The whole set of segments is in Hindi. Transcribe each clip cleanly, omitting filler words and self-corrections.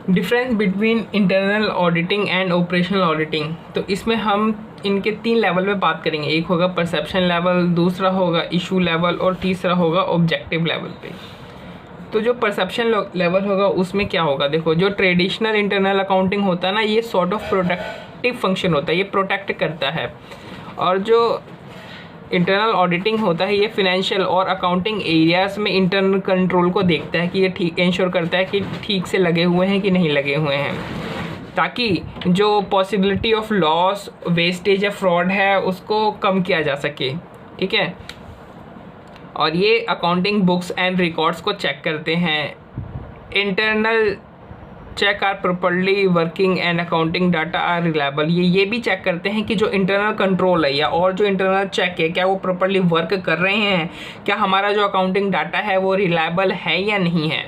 Difference between internal auditing and operational auditing. तो इसमें हम इनके 3 लेवल में बात करेंगे। एक होगा परसेप्शन लेवल, दूसरा होगा इशू लेवल और तीसरा होगा ऑब्जेक्टिव लेवल पे। तो जो परसेप्शन लेवल होगा उसमें क्या होगा, देखो जो ट्रेडिशनल इंटरनल अकाउंटिंग होता है ना, ये सॉर्ट ऑफ प्रोटेक्टिव फंक्शन होता है, ये प्रोटेक्ट करता है। और जो इंटरनल ऑडिटिंग होता है ये फिनेंशियल और अकाउंटिंग एरियाज में इंटरनल कंट्रोल को देखता है कि ये ठीक इंश्योर करता है कि ठीक से लगे हुए हैं कि नहीं लगे हुए हैं, ताकि जो पॉसिबिलिटी ऑफ लॉस, वेस्टेज या फ्रॉड है उसको कम किया जा सके। ठीक है, और ये अकाउंटिंग बुक्स एंड रिकॉर्ड्स को चेक करते हैं। Internal check are properly working and accounting data are reliable. ये भी चेक करते हैं कि जो इंटरनल कंट्रोल है या और जो इंटरनल चेक है क्या वो प्रॉपर्ली वर्क कर रहे हैं, क्या हमारा जो अकाउंटिंग डाटा है वो रिलायबल है या नहीं है।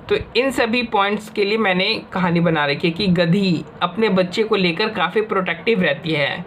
तो इन सभी पॉइंट्स के लिए मैंने कहानी बना रखी है कि गधी अपने बच्चे को लेकर काफ़ी प्रोटेक्टिव रहती है।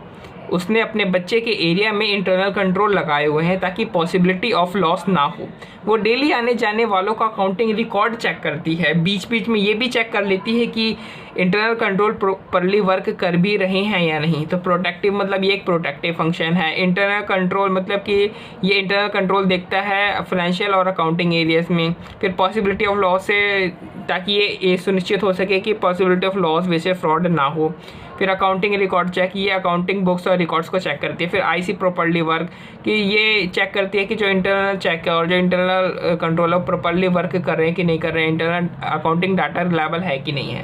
उसने अपने बच्चे के एरिया में इंटरनल कंट्रोल लगाए हुए हैं ताकि पॉसिबिलिटी ऑफ लॉस ना हो। वो डेली आने जाने वालों का अकाउंटिंग रिकॉर्ड चेक करती है, बीच बीच में ये भी चेक कर लेती है कि इंटरनल कंट्रोल प्रॉपर्ली वर्क कर भी रहे हैं या नहीं। तो प्रोटेक्टिव मतलब ये एक प्रोटेक्टिव फंक्शन है। इंटरनल कंट्रोल मतलब कि ये इंटरनल कंट्रोल देखता है फाइनेंशियल और अकाउंटिंग एरियाज में। फिर पॉसिबिलिटी ऑफ लॉस से, ताकि ये सुनिश्चित हो सके कि पॉसिबिलिटी ऑफ लॉस वैसे फ्रॉड ना हो। फिर अकाउंटिंग रिकॉर्ड चेक, ये अकाउंटिंग बुक्स और रिकॉर्ड्स को चेक करती है। फिर आईसी प्रॉपर्ली वर्क, कि ये चेक करती है कि जो इंटरनल चेक है और जो इंटरनल कंट्रोल है प्रॉपर्ली वर्क कर रहे हैं कि नहीं कर रहे हैं, इंटरनल अकाउंटिंग डाटा रिलायबल है कि नहीं है।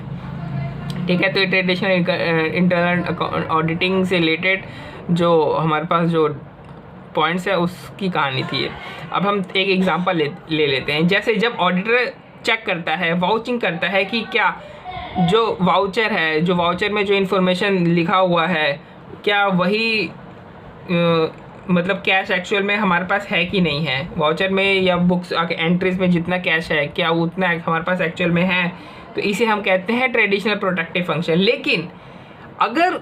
ठीक है, तो ये ट्रेडिशनल इंटरनल ऑडिटिंग से रिलेटेड जो हमारे पास जो पॉइंट्स है उसकी कहानी थी। अब हम एक एग्जांपल ले लेते हैं। जैसे जब ऑडिटर चेक करता है, वाउचिंग करता है कि क्या जो वाउचर है, जो वाउचर में जो इन्फॉर्मेशन लिखा हुआ है क्या वही मतलब कैश एक्चुअल में हमारे पास है कि नहीं है, वाउचर में या बुक्स एंट्रीज में जितना कैश है क्या उतना हमारे पास एक्चुअल में है। तो इसे हम कहते हैं ट्रेडिशनल प्रोटेक्टिव फंक्शन। लेकिन अगर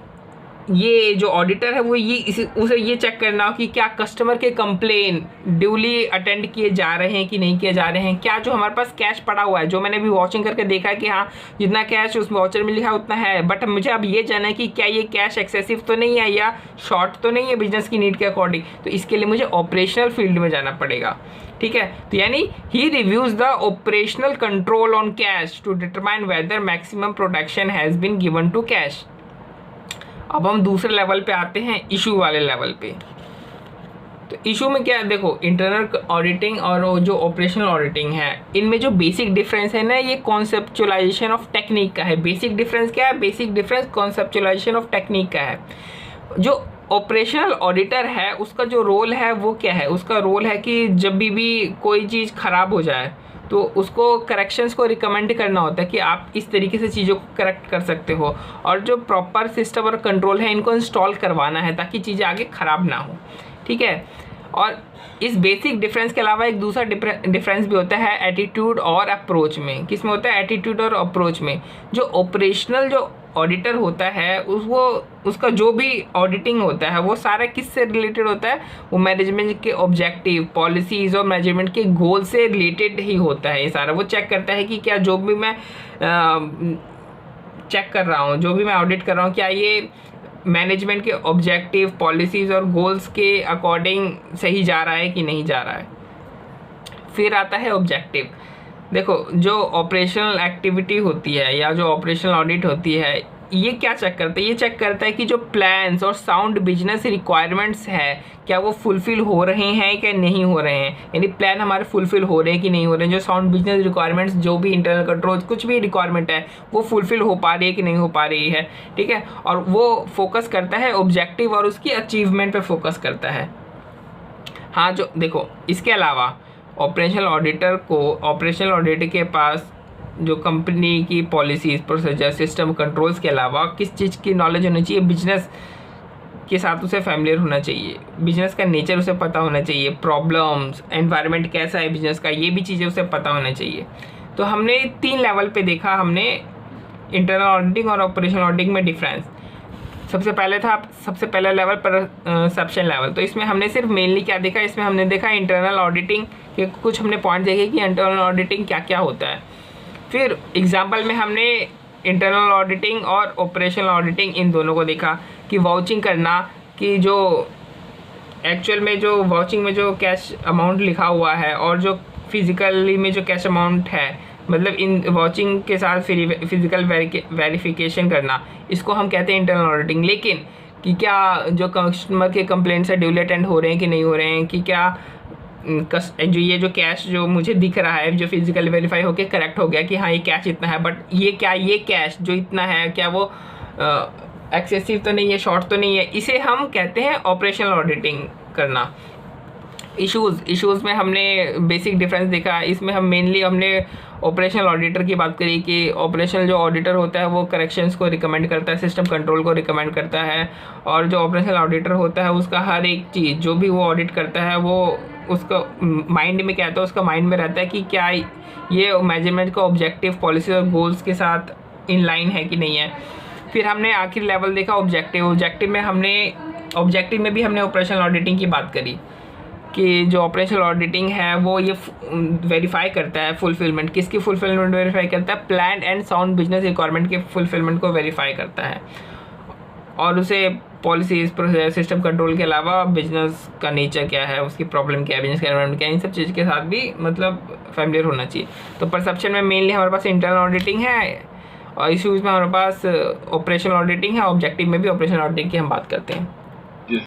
ये जो ऑडिटर है वो उसे ये चेक करना हो कि क्या कस्टमर के कंप्लेन ड्यूली अटेंड किए जा रहे हैं कि नहीं किए जा रहे हैं, क्या जो हमारे पास कैश पड़ा हुआ है, जो मैंने भी वॉचिंग करके देखा है कि हाँ जितना कैश उस वाउचर में लिखा उतना है, बट मुझे अब ये जानना है कि क्या ये कैश एक्सेसिव तो नहीं है या शॉर्ट तो नहीं है बिजनेस की नीड के अकॉर्डिंग। तो इसके लिए मुझे ऑपरेशनल फील्ड में जाना पड़ेगा। ठीक है, तो यानी he reviews the operational control on cash to determine whether maximum protection has been given to cash. अब हम दूसरे लेवल पे आते हैं, इशू वाले लेवल पे। तो इशू में क्या है, देखो इंटरनल ऑडिटिंग और जो ऑपरेशनल ऑडिटिंग है इनमें जो बेसिक डिफरेंस है ना, ये कॉन्सेप्चुअलाइजेशन ऑफ टेक्निक का है। बेसिक डिफरेंस क्या है, basic difference conceptualisation of technique का है। जो ऑपरेशनल ऑडिटर है उसका जो रोल है वो क्या है, उसका रोल है कि जब भी कोई चीज़ ख़राब हो जाए तो उसको करेक्शंस को रिकमेंड करना होता है कि आप इस तरीके से चीज़ों को करेक्ट कर सकते हो, और जो प्रॉपर सिस्टम और कंट्रोल है इनको इंस्टॉल करवाना है ताकि चीज़ें आगे ख़राब ना हो। ठीक है, और इस बेसिक डिफरेंस के अलावा एक दूसरा डिफरेंस भी होता है एटीट्यूड और अप्रोच में। किस में होता है, एटीट्यूड और अप्रोच में। जो ऑपरेशनल जो ऑडिटर होता है उसका जो भी ऑडिटिंग होता है वो सारा किस से रिलेटेड होता है, वो मैनेजमेंट के ऑब्जेक्टिव, पॉलिसीज़ और मैनेजमेंट के गोल से रिलेटेड ही होता है। ये सारा वो चेक करता है कि क्या जो भी मैं चेक कर रहा हूँ, जो भी मैं ऑडिट कर रहा हूँ, क्या ये मैनेजमेंट के ऑब्जेक्टिव, पॉलिसीज़ और गोल्स के अकॉर्डिंग सही जा रहा है कि नहीं जा रहा है। फिर आता है ऑब्जेक्टिव। देखो जो ऑपरेशनल एक्टिविटी होती है या जो ऑपरेशनल ऑडिट होती है ये क्या चेक करता है, ये चेक करता है कि जो प्लान्स और साउंड बिजनेस रिक्वायरमेंट्स है क्या वो फुलफिल हो रहे हैं क्या नहीं हो रहे हैं, यानी प्लान हमारे फुलफिल हो रहे हैं कि नहीं हो रहे हैं। जो साउंड बिजनेस रिक्वायरमेंट्स, जो भी इंटरनल कंट्रोल कुछ भी रिक्वायरमेंट है वो फुलफिल हो पा रही है कि नहीं हो पा रही है। ठीक है, और वो फोकस करता है ऑब्जेक्टिव और उसकी अचीवमेंट पर फोकस करता है। हाँ, जो देखो इसके अलावा ऑपरेशनल ऑडिटर को, ऑपरेशनल ऑडिटर के पास जो कंपनी की पॉलिसीज़, प्रोसीजर, सिस्टम, कंट्रोल्स के अलावा किस चीज़ की नॉलेज होनी चाहिए, बिजनेस के साथ उसे फैमिलियर होना चाहिए, बिजनेस का नेचर उसे पता होना चाहिए, प्रॉब्लम्स, एनवायरनमेंट कैसा है बिजनेस का, ये भी चीज़ें उसे पता होना चाहिए। तो हमने 3 लेवल पे देखा, हमने इंटरनल ऑडिटिंग और ऑपरेशनल ऑडिटिंग में डिफरेंस। सबसे पहला लेवल परसेप्शन लेवल। तो इसमें हमने सिर्फ मेनली क्या देखा, इसमें हमने देखा इंटरनल ऑडिटिंग के कुछ हमने पॉइंट देखे कि इंटरनल ऑडिटिंग क्या क्या होता है। फिर एग्जाम्पल में हमने इंटरनल ऑडिटिंग और ऑपरेशनल ऑडिटिंग इन दोनों को देखा कि वाउचिंग करना, कि जो एक्चुअल में जो वाउचिंग में जो कैश अमाउंट लिखा हुआ है और जो फिजिकली में जो कैश अमाउंट है, मतलब इन वाउचिंग के साथ फिजिकल वेरिफिकेशन करना, इसको हम कहते हैं इंटरनल ऑडिटिंग। लेकिन कि क्या जो कस्टमर के कंप्लेंट्स है ड्यूली अटेंड हो रहे हैं कि नहीं हो रहे हैं, कि क्या जो ये जो कैश जो मुझे दिख रहा है जो फिजिकल वेरीफाई होके करेक्ट हो गया कि हाँ ये कैश इतना है, बट ये क्या ये कैश जो इतना है क्या वो एक्सेसिव तो नहीं है, शॉर्ट तो नहीं है, इसे हम कहते हैं ऑपरेशनल ऑडिटिंग करना। इश्यूज़ में हमने बेसिक डिफरेंस देखा। इसमें हम मेनली हमने ऑपरेशनल ऑडिटर की बात करी कि ऑपरेशनल जो ऑडिटर होता है वो करेक्शंस को रिकमेंड करता है, सिस्टम कंट्रोल को रिकमेंड करता है, और जो ऑपरेशनल ऑडिटर होता है उसका हर एक चीज़ जो भी वो ऑडिट करता है वो उसका माइंड में क्या आता है, उसका माइंड में रहता है कि क्या ये मेजरमेंट का ऑब्जेक्टिव पॉलिसी और गोल्स के साथ इन लाइन है कि नहीं है। फिर हमने आखिरी लेवल देखा ऑब्जेक्टिव में भी हमने ऑपरेशनल ऑडिटिंग की बात करी कि जो ऑपरेशनल ऑडिटिंग है वो ये वेरीफाई करता है फुलफिलमेंट, किसकी फुलफिलमेंट वेरीफाई करता है, plan and sound business requirement के फुलफिलमेंट को वेरीफाई करता है, और उसे पॉलिसीज प्रोसेस सिस्टम कंट्रोल के अलावा बिजनेस का नेचर क्या है, उसकी प्रॉब्लम क्या है, बिजनेस का एनवायरनमेंट क्या है, इन सब चीज़ के साथ भी मतलब फैमिलियर होना चाहिए। तो परसेप्शन में मेनली हमारे पास इंटरनल ऑडिटिंग है, और इश्यूज़ में हमारे पास ऑपरेशनल ऑडिटिंग है, ऑब्जेक्टिव में भी ऑपरेशनल ऑडिटिंग की हम बात करते हैं।